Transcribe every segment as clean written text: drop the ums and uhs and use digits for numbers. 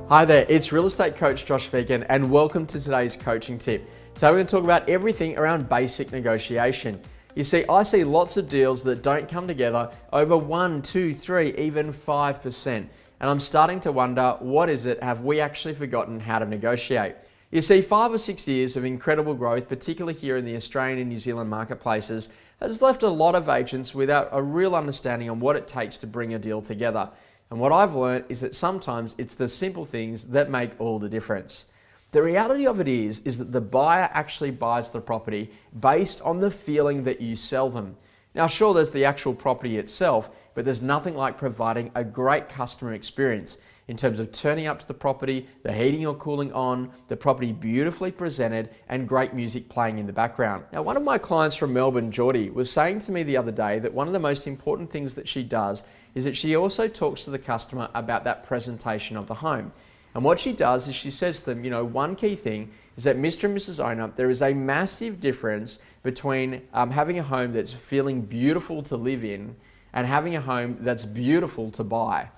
Hi there, it's real estate coach Josh Vegan and welcome to today's coaching tip. Today we're going to talk about everything around basic negotiation. You see, I see lots of deals that don't come together over 1, 2, 3, even 5%. And I'm starting to wonder, what is it? Have we actually forgotten how to negotiate? You see, 5 or 6 years of incredible growth, particularly here in the Australian and New Zealand marketplaces, has left a lot of agents without a real understanding on what it takes to bring a deal together. And what I've learned is that sometimes it's the simple things that make all the difference. The reality of it is that the buyer actually buys the property based on the feeling that you sell them. Now, sure, there's the actual property itself, but there's nothing like providing a great customer experience in terms of turning up to the property, the heating or cooling on, the property beautifully presented, and great music playing in the background. Now, one of my clients from Melbourne, Geordie, was saying to me the other day that one of the most important things that she does is that she also talks to the customer about that presentation of the home. And what she does is she says to them, one key thing is that Mr. and Mrs. Owner, there is a massive difference between having a home that's feeling beautiful to live in and having a home that's beautiful to buy.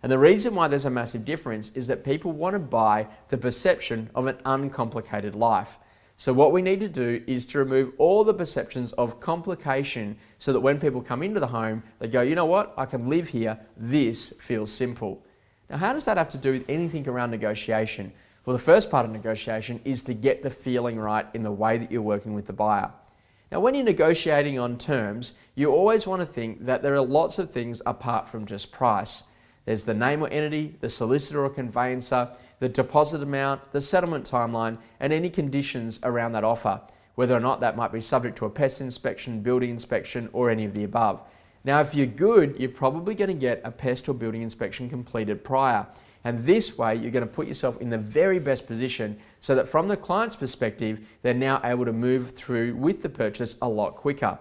And the reason why there's a massive difference is that people want to buy the perception of an uncomplicated life. So what we need to do is to remove all the perceptions of complication so that when people come into the home, they go, you know what, I can live here, this feels simple. Now, how does that have to do with anything around negotiation? Well, the first part of negotiation is to get the feeling right in the way that you're working with the buyer. Now, when you're negotiating on terms, you always want to think that there are lots of things apart from just price. There's the name or entity, the solicitor or conveyancer, the deposit amount, the settlement timeline, and any conditions around that offer, whether or not that might be subject to a pest inspection, building inspection, or any of the above. Now, if you're good, you're probably going to get a pest or building inspection completed prior. And this way, you're going to put yourself in the very best position so that from the client's perspective, they're now able to move through with the purchase a lot quicker.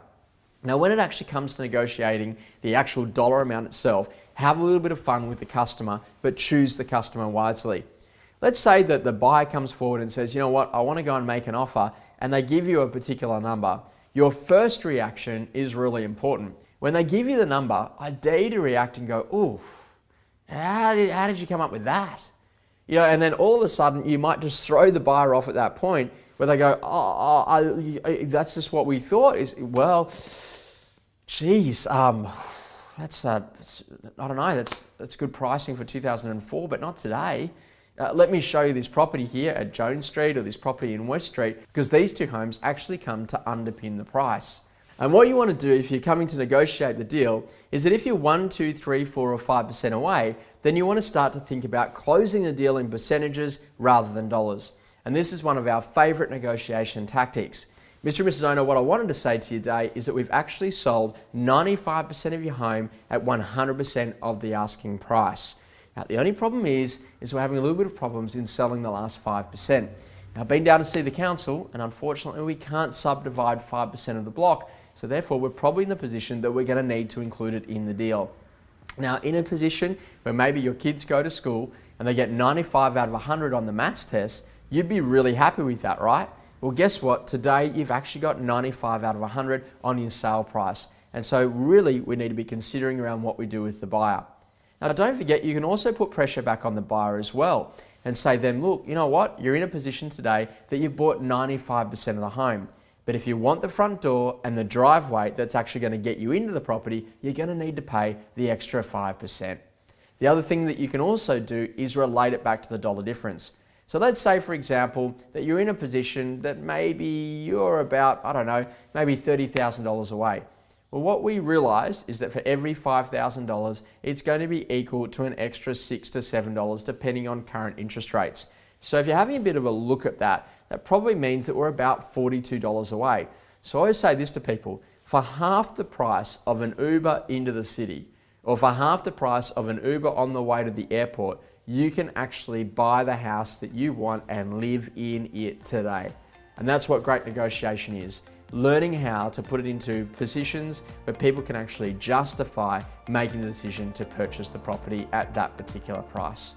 Now, when it actually comes to negotiating the actual dollar amount itself, have a little bit of fun with the customer, but choose the customer wisely. Let's say that the buyer comes forward and says, you know what, I want to go and make an offer, and they give you a particular number. Your first reaction is really important. When they give you the number, I dare you to react and go, oof, how did you come up with that? And then all of a sudden, you might just throw the buyer off at that point where they go, that's just what we thought. Geez, that's I don't know, that's good pricing for 2004, but not today. Let me show you this property here at Jones Street or this property in West Street, because these two homes actually come to underpin the price. And what you want to do if you're coming to negotiate the deal is that if you're 1, 2, 3, 4 or 5% away, then you want to start to think about closing the deal in percentages rather than dollars. And this is one of our favorite negotiation tactics. Mr. and Mrs. Owner, what I wanted to say to you today is that we've actually sold 95% of your home at 100% of the asking price. Now, the only problem is we're having a little bit of problems in selling the last 5%. Now, I've been down to see the council, and unfortunately we can't subdivide 5% of the block, so therefore we're probably in the position that we're going to need to include it in the deal. Now, in a position where maybe your kids go to school and they get 95 out of 100 on the maths test, you'd be really happy with that, right? Well, guess what? Today, you've actually got 95 out of 100 on your sale price. And so really, we need to be considering around what we do with the buyer. Now, don't forget, you can also put pressure back on the buyer as well and say to them, look, you know what? You're in a position today that you've bought 95% of the home. But if you want the front door and the driveway that's actually going to get you into the property, you're going to need to pay the extra 5%. The other thing that you can also do is relate it back to the dollar difference. So let's say, for example, that you're in a position that maybe you're about, I don't know, maybe $30,000 away. Well, what we realize is that for every $5,000, it's going to be equal to an extra $6 to $7 depending on current interest rates. So if you're having a bit of a look at that, that probably means that we're about $42 away. So I always say this to people, for half the price of an Uber into the city, or for half the price of an Uber on the way to the airport, you can actually buy the house that you want and live in it today. And that's what great negotiation is. Learning how to put it into positions where people can actually justify making the decision to purchase the property at that particular price.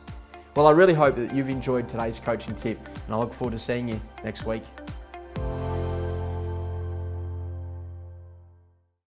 Well, I really hope that you've enjoyed today's coaching tip, and I look forward to seeing you next week.